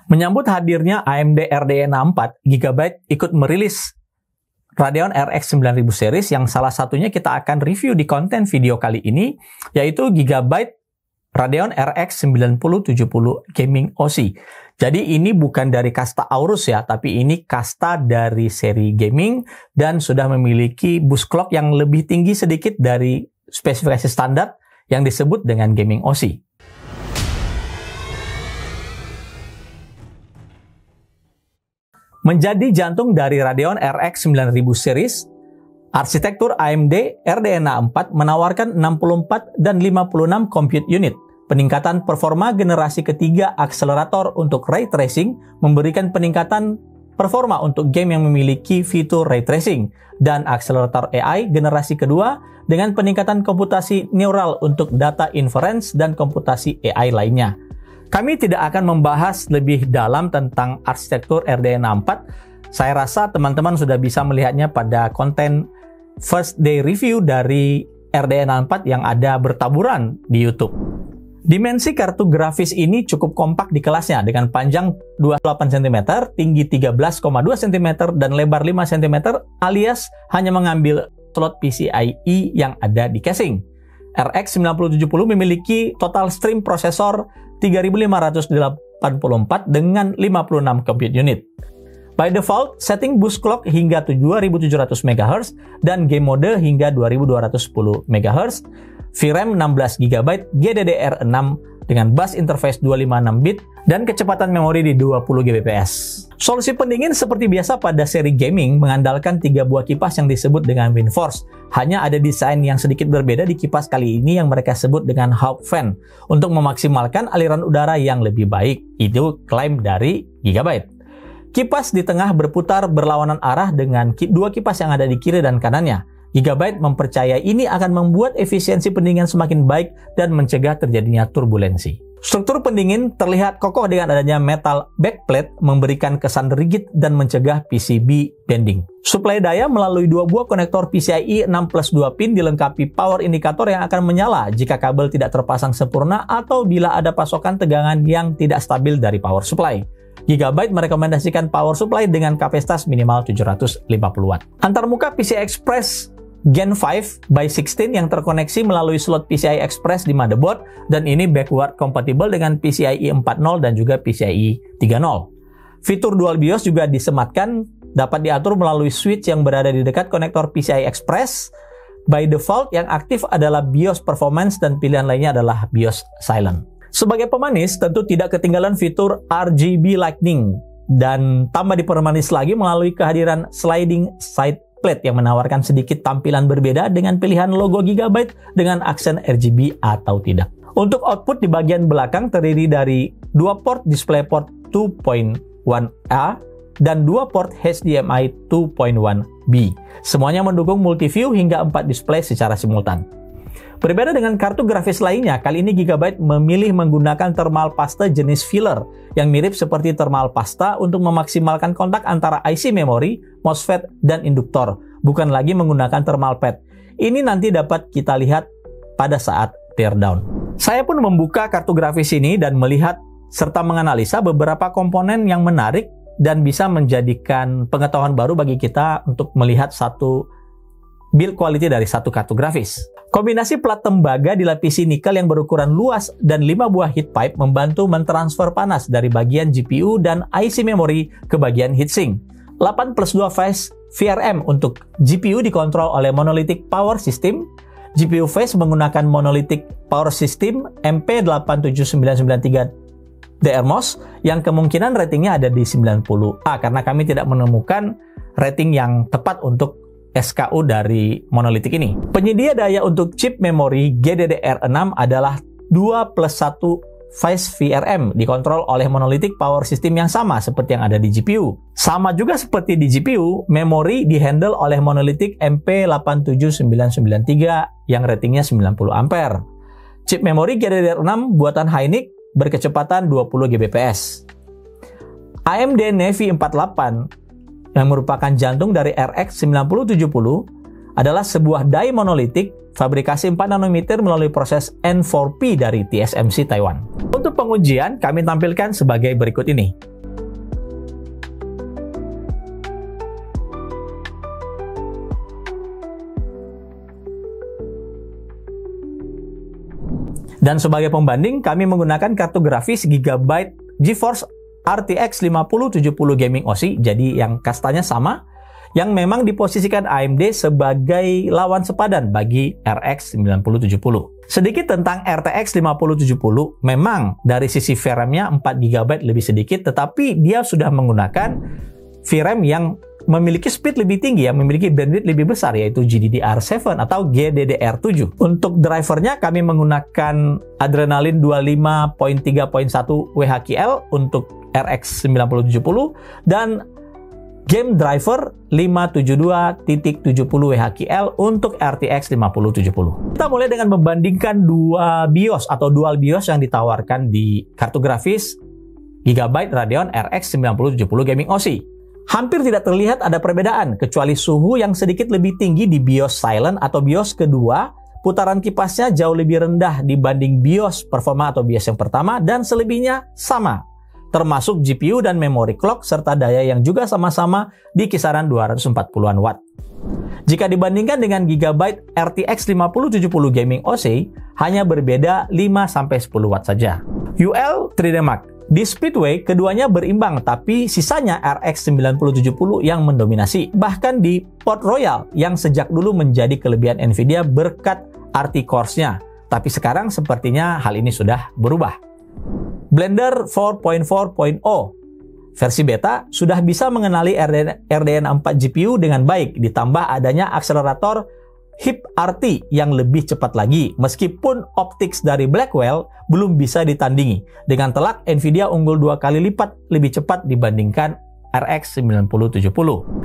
Menyambut hadirnya AMD RDNA 4, Gigabyte ikut merilis Radeon RX 9000 series yang salah satunya kita akan review di konten video kali ini, yaitu Gigabyte Radeon RX 9070 Gaming OC. Jadi ini bukan dari kasta Aorus ya, tapi ini kasta dari seri gaming dan sudah memiliki bus clock yang lebih tinggi sedikit dari spesifikasi standar yang disebut dengan Gaming OC. Menjadi jantung dari Radeon RX 9000 series, arsitektur AMD RDNA 4 menawarkan 64 dan 56 compute unit. Peningkatan performa generasi ketiga akselerator untuk ray tracing memberikan peningkatan performa untuk game yang memiliki fitur ray tracing, dan akselerator AI generasi kedua dengan peningkatan komputasi neural untuk data inference dan komputasi AI lainnya. Kami tidak akan membahas lebih dalam tentang arsitektur RDNA 4. Saya rasa teman-teman sudah bisa melihatnya pada konten first day review dari RDNA 4 yang ada bertaburan di YouTube. Dimensi kartu grafis ini cukup kompak di kelasnya dengan panjang 28 cm, tinggi 13,2 cm, dan lebar 5 cm alias hanya mengambil slot PCIe yang ada di casing. RX 9070 memiliki total stream prosesor 3584 dengan 56 compute unit. By default, setting boost clock hingga 2700 MHz dan game mode hingga 2210 MHz. VRAM 16 GB GDDR6 dengan bus interface 256 bit dan kecepatan memori di 20 Gbps. Solusi pendingin seperti biasa pada seri gaming mengandalkan 3 buah kipas yang disebut dengan WindForce. Hanya ada desain yang sedikit berbeda di kipas kali ini yang mereka sebut dengan Hawk Fan untuk memaksimalkan aliran udara yang lebih baik. Itu klaim dari Gigabyte. Kipas di tengah berputar berlawanan arah dengan 2 kipas yang ada di kiri dan kanannya. Gigabyte mempercayai ini akan membuat efisiensi pendingin semakin baik dan mencegah terjadinya turbulensi. Struktur pendingin terlihat kokoh dengan adanya metal backplate, memberikan kesan rigid dan mencegah PCB bending. Suplai daya melalui 2 buah konektor PCIe 6+2 pin dilengkapi power indikator yang akan menyala jika kabel tidak terpasang sempurna atau bila ada pasokan tegangan yang tidak stabil dari power supply. Gigabyte merekomendasikan power supply dengan kapasitas minimal 750 watt. Antarmuka PCI Express Gen 5 by 16 yang terkoneksi melalui slot PCI Express di motherboard, dan ini backward compatible dengan PCIe 4.0 dan juga PCIe 3.0. Fitur dual BIOS juga disematkan, dapat diatur melalui switch yang berada di dekat konektor PCI Express. By default yang aktif adalah BIOS Performance dan pilihan lainnya adalah BIOS Silent. Sebagai pemanis, tentu tidak ketinggalan fitur RGB Lightning, dan tambah dipermanis lagi melalui kehadiran sliding side plate yang menawarkan sedikit tampilan berbeda dengan pilihan logo Gigabyte dengan aksen RGB atau tidak. Untuk output di bagian belakang terdiri dari 2 port DisplayPort 2.1A dan 2 port HDMI 2.1B. Semuanya mendukung multi-view hingga 4 display secara simultan. Berbeda dengan kartu grafis lainnya, kali ini Gigabyte memilih menggunakan thermal paste jenis filler yang mirip seperti thermal pasta untuk memaksimalkan kontak antara IC memori, MOSFET, dan induktor, bukan lagi menggunakan thermal pad. Ini nanti dapat kita lihat pada saat teardown. Saya pun membuka kartu grafis ini dan melihat serta menganalisa beberapa komponen yang menarik dan bisa menjadikan pengetahuan baru bagi kita untuk melihat satu build quality dari satu kartu grafis. Kombinasi plat tembaga dilapisi nikel yang berukuran luas dan 5 buah heat pipe membantu mentransfer panas dari bagian GPU dan IC memory ke bagian heatsink. 8+2 phase VRM untuk GPU dikontrol oleh Monolithic Power System. GPU phase menggunakan Monolithic Power System MP87993 DRMOS yang kemungkinan ratingnya ada di 90A karena kami tidak menemukan rating yang tepat untuk SKU dari Monolithic ini. Penyedia daya untuk chip memori GDDR6 adalah 2+1 phase VRM dikontrol oleh Monolithic Power System yang sama seperti yang ada di GPU. Sama juga seperti di GPU, memori dihandle oleh Monolithic MP87993 yang ratingnya 90A. Chip memori GDDR6 buatan Hynix berkecepatan 20 Gbps. AMD Navi 48 yang merupakan jantung dari RX 9070 adalah sebuah die monolitik fabrikasi 4 nanometer melalui proses N4P dari TSMC Taiwan. Untuk pengujian, kami tampilkan sebagai berikut ini. Dan sebagai pembanding, kami menggunakan kartu grafis Gigabyte GeForce RTX 5070 Gaming OC, jadi yang kastanya sama, yang memang diposisikan AMD sebagai lawan sepadan bagi RX 9070. Sedikit tentang RTX 5070, memang dari sisi VRAM-nya 4GB lebih sedikit, tetapi dia sudah menggunakan VRAM yang memiliki speed lebih tinggi, yang memiliki bandwidth lebih besar, yaitu GDDR7 atau GDDR7. Untuk drivernya kami menggunakan Adrenalin 25.3.1 WHQL untuk RX 9070 dan Game Driver 572.70 WHQL untuk RTX 5070. Kita mulai dengan membandingkan dua BIOS atau dual BIOS yang ditawarkan di kartu grafis Gigabyte Radeon RX 9070 Gaming OC. Hampir tidak terlihat ada perbedaan, kecuali suhu yang sedikit lebih tinggi di BIOS Silent atau BIOS kedua, putaran kipasnya jauh lebih rendah dibanding BIOS Performa atau BIOS yang pertama, dan selebihnya sama, termasuk GPU dan memory clock, serta daya yang juga sama-sama di kisaran 240-an watt. Jika dibandingkan dengan Gigabyte RTX 5070 Gaming OC, hanya berbeda 5-10 watt saja. UL 3D Mark. Di Speedway, keduanya berimbang, tapi sisanya RX 9070 yang mendominasi. Bahkan di Port Royal, yang sejak dulu menjadi kelebihan Nvidia berkat RT Cores-nya. Tapi sekarang sepertinya hal ini sudah berubah. Blender 4.4.0 versi beta sudah bisa mengenali RDNA 4 GPU dengan baik, ditambah adanya akselerator HIP-RT yang lebih cepat lagi, meskipun optics dari Blackwell belum bisa ditandingi. Dengan telak, Nvidia unggul 2 kali lipat lebih cepat dibandingkan RX 9070.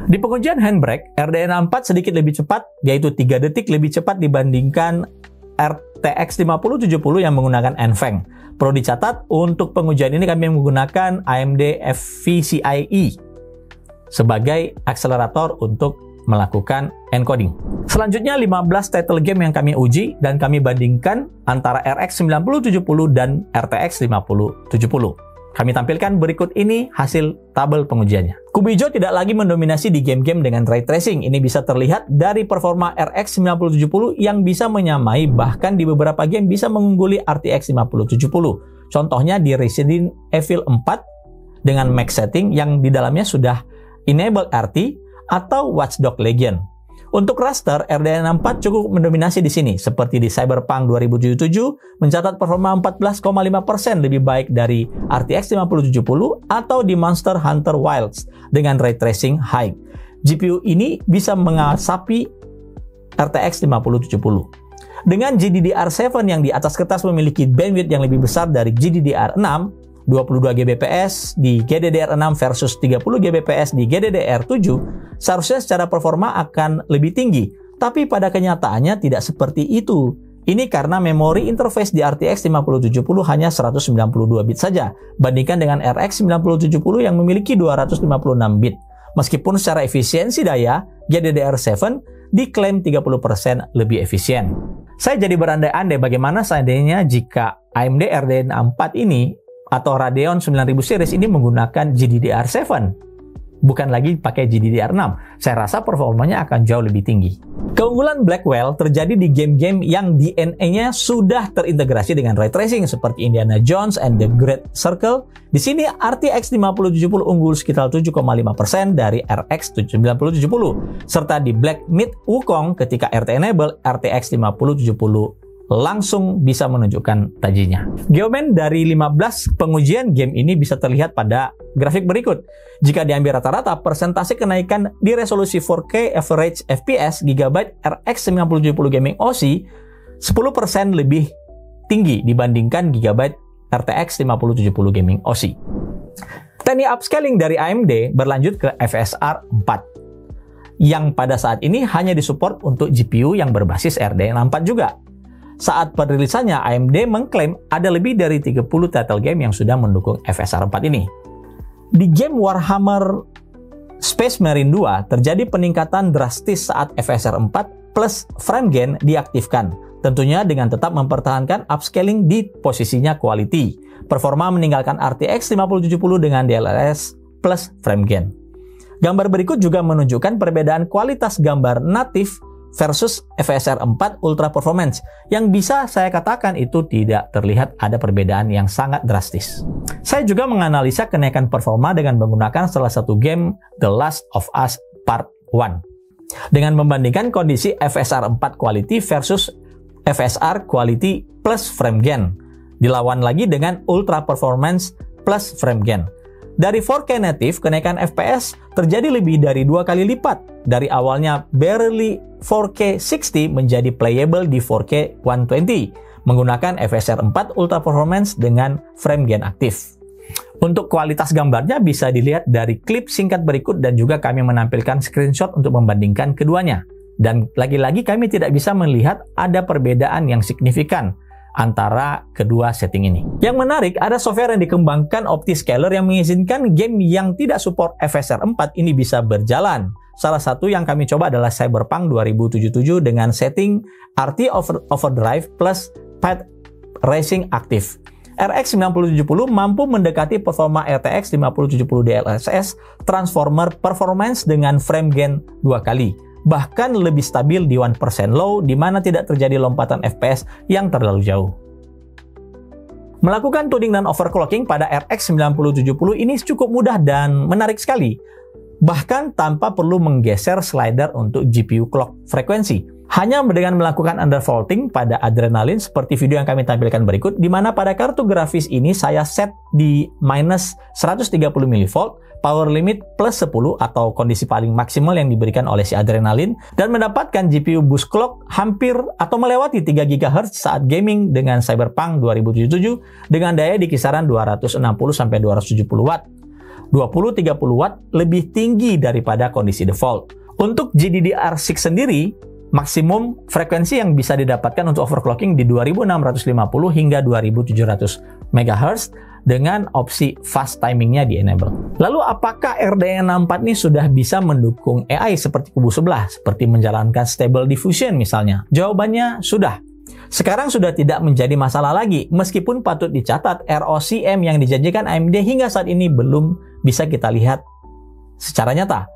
Di pengujian handbrake, RDNA 4 sedikit lebih cepat, yaitu 3 detik lebih cepat dibandingkan RTX 5070 yang menggunakan NVENC. Perlu dicatat, untuk pengujian ini kami menggunakan AMD FVCIe sebagai akselerator untuk melakukan encoding. Selanjutnya 15 title game yang kami uji dan kami bandingkan antara RX 9070 dan RTX 5070. Kami tampilkan berikut ini hasil tabel pengujiannya. Kubu hijau tidak lagi mendominasi di game-game dengan ray tracing. Ini bisa terlihat dari performa RX 9070 yang bisa menyamai, bahkan di beberapa game bisa mengungguli RTX 5070. Contohnya di Resident Evil 4 dengan max setting yang di dalamnya sudah enable RT, atau Watch Dogs Legion. Untuk raster, RDNA 4 cukup mendominasi di sini, seperti di Cyberpunk 2077 mencatat performa 14,5% lebih baik dari RTX 5070 atau di Monster Hunter Wilds dengan ray tracing high. GPU ini bisa mengasapi RTX 5070. Dengan GDDR7 yang di atas kertas memiliki bandwidth yang lebih besar dari GDDR6, 22 Gbps di GDDR6 versus 30 Gbps di GDDR7, seharusnya secara performa akan lebih tinggi. Tapi pada kenyataannya tidak seperti itu. Ini karena memori interface di RTX 5070 hanya 192 bit saja, bandingkan dengan RX 9070 yang memiliki 256 bit. Meskipun secara efisiensi daya, GDDR7 diklaim 30% lebih efisien. Saya jadi berandai-andai bagaimana seandainya jika AMD RDNA 4 ini atau Radeon 9000 series ini menggunakan GDDR7, bukan lagi pakai GDDR6. Saya rasa performanya akan jauh lebih tinggi. Keunggulan Blackwell terjadi di game-game yang DNA-nya sudah terintegrasi dengan ray tracing seperti Indiana Jones and the Great Circle. Di sini RTX 5070 unggul sekitar 7,5% dari RX 9070, serta di Black Myth Wukong ketika RT enable RTX 5070 langsung bisa menunjukkan tajinya. Geoman dari 15 pengujian game ini bisa terlihat pada grafik berikut. Jika diambil rata-rata, persentase kenaikan di resolusi 4K average FPS Gigabyte RX 9070 Gaming OC 10% lebih tinggi dibandingkan Gigabyte RTX 5070 Gaming OC. Teknik upscaling dari AMD berlanjut ke FSR 4 yang pada saat ini hanya disupport untuk GPU yang berbasis RDNA 4 juga. Saat perilisannya, AMD mengklaim ada lebih dari 30 title game yang sudah mendukung FSR 4 ini. Di game Warhammer Space Marine 2, terjadi peningkatan drastis saat FSR 4 plus frame gain diaktifkan, tentunya dengan tetap mempertahankan upscaling di posisinya quality. Performa meninggalkan RTX 5070 dengan DLSS plus frame gain. Gambar berikut juga menunjukkan perbedaan kualitas gambar natif versus FSR 4 Ultra Performance, yang bisa saya katakan itu tidak terlihat ada perbedaan yang sangat drastis. Saya juga menganalisa kenaikan performa dengan menggunakan salah satu game The Last of Us Part 1. Dengan membandingkan kondisi FSR 4 Quality versus FSR Quality plus Frame Gain, dilawan lagi dengan Ultra Performance plus Frame Gain. Dari 4K native, kenaikan FPS terjadi lebih dari 2 kali lipat. Dari awalnya barely 4K 60 menjadi playable di 4K 120 menggunakan FSR 4 Ultra Performance dengan frame gain aktif. Untuk kualitas gambarnya bisa dilihat dari klip singkat berikut dan juga kami menampilkan screenshot untuk membandingkan keduanya. Dan lagi-lagi kami tidak bisa melihat ada perbedaan yang signifikan antara kedua setting ini. Yang menarik, ada software yang dikembangkan OptiScaler yang mengizinkan game yang tidak support FSR 4 ini bisa berjalan. Salah satu yang kami coba adalah Cyberpunk 2077 dengan setting RT Overdrive plus Path Racing aktif. RX 9070 mampu mendekati performa RTX 5070 DLSS Transformer Performance dengan frame gain 2 kali. Bahkan lebih stabil di 1% low, di mana tidak terjadi lompatan FPS yang terlalu jauh. Melakukan tuning dan overclocking pada RX 9070 ini cukup mudah dan menarik sekali, bahkan tanpa perlu menggeser slider untuk GPU clock frekuensi. Hanya dengan melakukan undervolting pada Adrenalin seperti video yang kami tampilkan berikut, di mana pada kartu grafis ini saya set di minus 130 mV, power limit plus 10 atau kondisi paling maksimal yang diberikan oleh si Adrenalin, dan mendapatkan GPU boost clock hampir atau melewati 3 GHz saat gaming dengan Cyberpunk 2077 dengan daya di kisaran 260-270 Watt. 20-30 Watt lebih tinggi daripada kondisi default. Untuk GDDR6 sendiri, maksimum frekuensi yang bisa didapatkan untuk overclocking di 2650 hingga 2700 MHz dengan opsi fast timingnya di enable. Lalu apakah RDNA 4 ini sudah bisa mendukung AI seperti kubu sebelah, seperti menjalankan Stable Diffusion misalnya? Jawabannya sudah. Sekarang sudah tidak menjadi masalah lagi, meskipun patut dicatat ROCM yang dijanjikan AMD hingga saat ini belum bisa kita lihat secara nyata.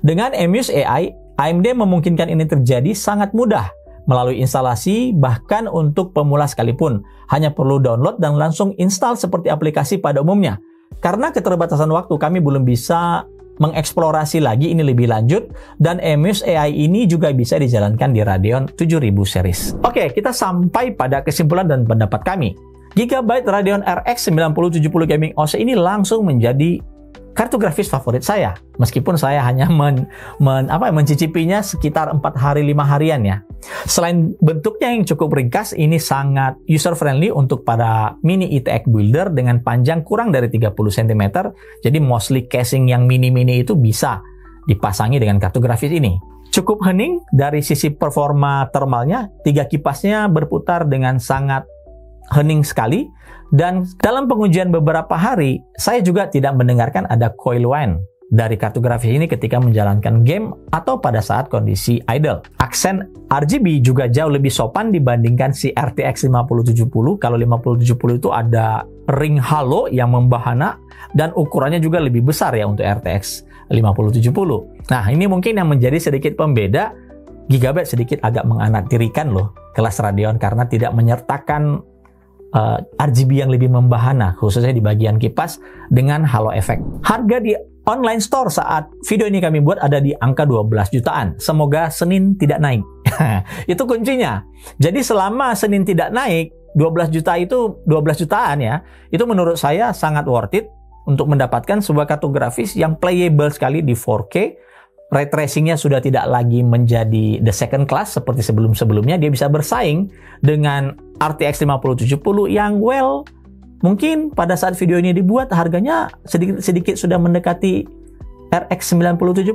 Dengan Amuse AI, AMD memungkinkan ini terjadi sangat mudah melalui instalasi, bahkan untuk pemula sekalipun. Hanya perlu download dan langsung install seperti aplikasi pada umumnya. Karena keterbatasan waktu, kami belum bisa mengeksplorasi lagi ini lebih lanjut, dan Amuse AI ini juga bisa dijalankan di Radeon 7000 series. Oke, kita sampai pada kesimpulan dan pendapat kami. Gigabyte Radeon RX 9070 Gaming OC ini langsung menjadi kartu grafis favorit saya, meskipun saya hanya mencicipinya sekitar 4 hari 5 harian ya. Selain bentuknya yang cukup ringkas, ini sangat user friendly untuk para mini ITX builder dengan panjang kurang dari 30 cm. Jadi mostly casing yang mini-mini itu bisa dipasangi dengan kartu grafis ini. Cukup hening dari sisi performa thermalnya, 3 kipasnya berputar dengan sangat hening sekali. Dan dalam pengujian beberapa hari, saya juga tidak mendengarkan ada coil whine dari kartu grafis ini ketika menjalankan game atau pada saat kondisi idle. Aksen RGB juga jauh lebih sopan dibandingkan si RTX 5070. Kalau 5070 itu ada ring halo yang membahana dan ukurannya juga lebih besar ya untuk RTX 5070. Nah, ini mungkin yang menjadi sedikit pembeda. Gigabyte sedikit agak menganaktirikan loh kelas Radeon karena tidak menyertakan RGB yang lebih membahana, khususnya di bagian kipas dengan halo efek. Harga di online store saat video ini kami buat ada di angka 12 jutaan. Semoga Senin tidak naik. Itu kuncinya. Jadi selama Senin tidak naik, 12 juta itu 12 jutaan ya. Itu menurut saya sangat worth it untuk mendapatkan sebuah kartu grafis yang playable sekali di 4K. Ray tracingnya sudah tidak lagi menjadi the second class seperti sebelum-sebelumnya. Dia bisa bersaing dengan RTX 5070 yang mungkin pada saat video ini dibuat harganya sedikit sudah mendekati RX 9070.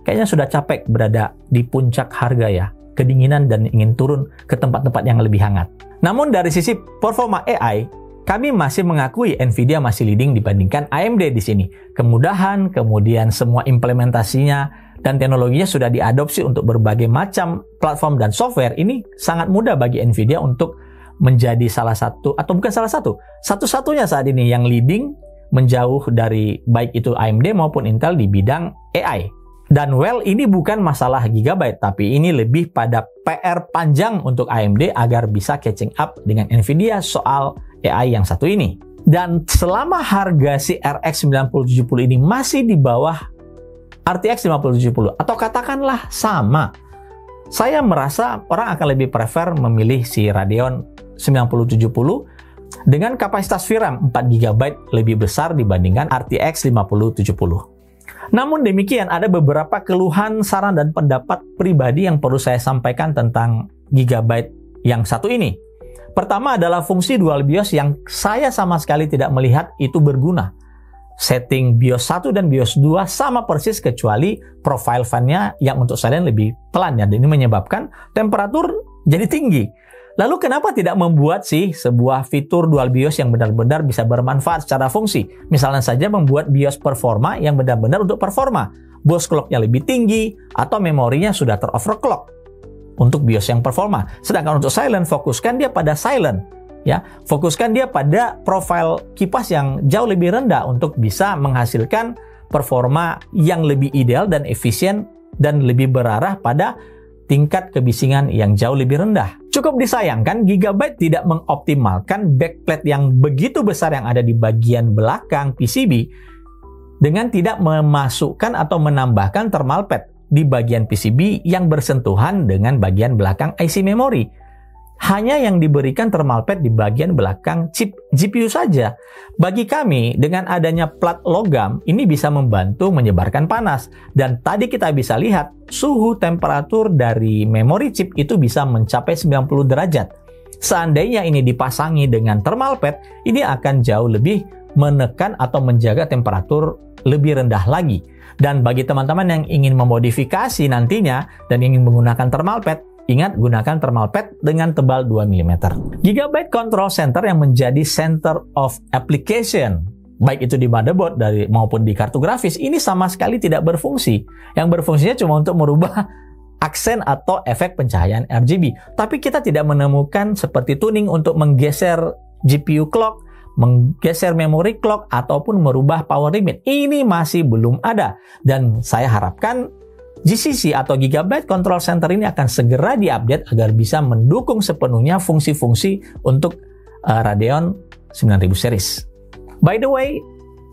Kayaknya sudah capek berada di puncak harga ya, kedinginan dan ingin turun ke tempat-tempat yang lebih hangat. Namun dari sisi performa AI, kami masih mengakui Nvidia masih leading dibandingkan AMD di sini. Kemudahan, kemudian semua implementasinya dan teknologinya sudah diadopsi untuk berbagai macam platform dan software. Ini sangat mudah bagi Nvidia untuk menjadi salah satu, atau bukan salah satu, satu-satunya saat ini yang leading menjauh dari baik itu AMD maupun Intel di bidang AI. Dan well, ini bukan masalah gigabyte, tapi ini lebih pada PR panjang untuk AMD agar bisa catching up dengan Nvidia soal AI yang satu ini. Dan selama harga si RX 9070 ini masih di bawah RTX 5070, atau katakanlah sama, saya merasa orang akan lebih prefer memilih si Radeon 9070 dengan kapasitas VRAM 4GB lebih besar dibandingkan RTX 5070. Namun demikian, ada beberapa keluhan, saran, dan pendapat pribadi yang perlu saya sampaikan tentang Gigabyte yang satu ini. Pertama adalah fungsi dual BIOS yang saya sama sekali tidak melihat itu berguna. Setting BIOS 1 dan BIOS 2 sama persis kecuali profile fan-nya yang untuk silent lebih pelan ya, dan ini menyebabkan temperatur jadi tinggi. Lalu kenapa tidak membuat sih sebuah fitur dual BIOS yang benar-benar bisa bermanfaat secara fungsi? Misalnya saja membuat BIOS performa yang benar-benar untuk performa. BIOS clock-nya lebih tinggi atau memorinya sudah ter-overclock untuk BIOS yang performa. Sedangkan untuk silent, fokuskan dia pada silent. Ya, fokuskan dia pada profile kipas yang jauh lebih rendah untuk bisa menghasilkan performa yang lebih ideal dan efisien dan lebih berarah pada tingkat kebisingan yang jauh lebih rendah. Cukup disayangkan, Gigabyte tidak mengoptimalkan backplate yang begitu besar yang ada di bagian belakang PCB dengan tidak memasukkan atau menambahkan thermal pad di bagian PCB yang bersentuhan dengan bagian belakang IC memory. Hanya yang diberikan thermal pad di bagian belakang chip GPU saja. Bagi kami, dengan adanya plat logam, ini bisa membantu menyebarkan panas. Dan tadi kita bisa lihat, suhu temperatur dari memori chip itu bisa mencapai 90 derajat. Seandainya ini dipasangi dengan thermal pad, ini akan jauh lebih menekan atau menjaga temperatur lebih rendah lagi. Dan bagi teman-teman yang ingin memodifikasi nantinya dan ingin menggunakan thermal pad, ingat, gunakan thermal pad dengan tebal 2 mm. Gigabyte Control Center yang menjadi center of application, baik itu di motherboard maupun di kartu grafis, ini sama sekali tidak berfungsi. Yang berfungsinya cuma untuk merubah aksen atau efek pencahayaan RGB. Tapi kita tidak menemukan seperti tuning untuk menggeser GPU clock, menggeser memory clock, ataupun merubah power limit. Ini masih belum ada. Dan saya harapkan GCC atau Gigabyte Control Center ini akan segera diupdate agar bisa mendukung sepenuhnya fungsi-fungsi untuk Radeon 9000 series. By the way,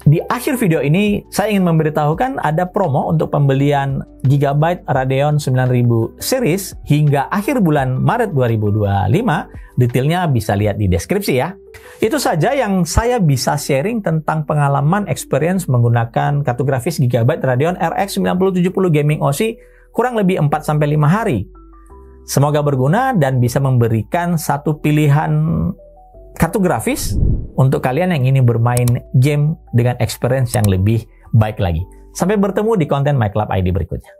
di akhir video ini saya ingin memberitahukan ada promo untuk pembelian Gigabyte Radeon 9000 series hingga akhir bulan Maret 2025. Detailnya bisa lihat di deskripsi ya. Itu saja yang saya bisa sharing tentang pengalaman experience menggunakan kartu grafis Gigabyte Radeon RX 9070 Gaming OC kurang lebih 4-5 hari. Semoga berguna dan bisa memberikan satu pilihan kartu grafis untuk kalian yang ingin bermain game dengan experience yang lebih baik lagi. Sampai bertemu di konten MyClub ID berikutnya.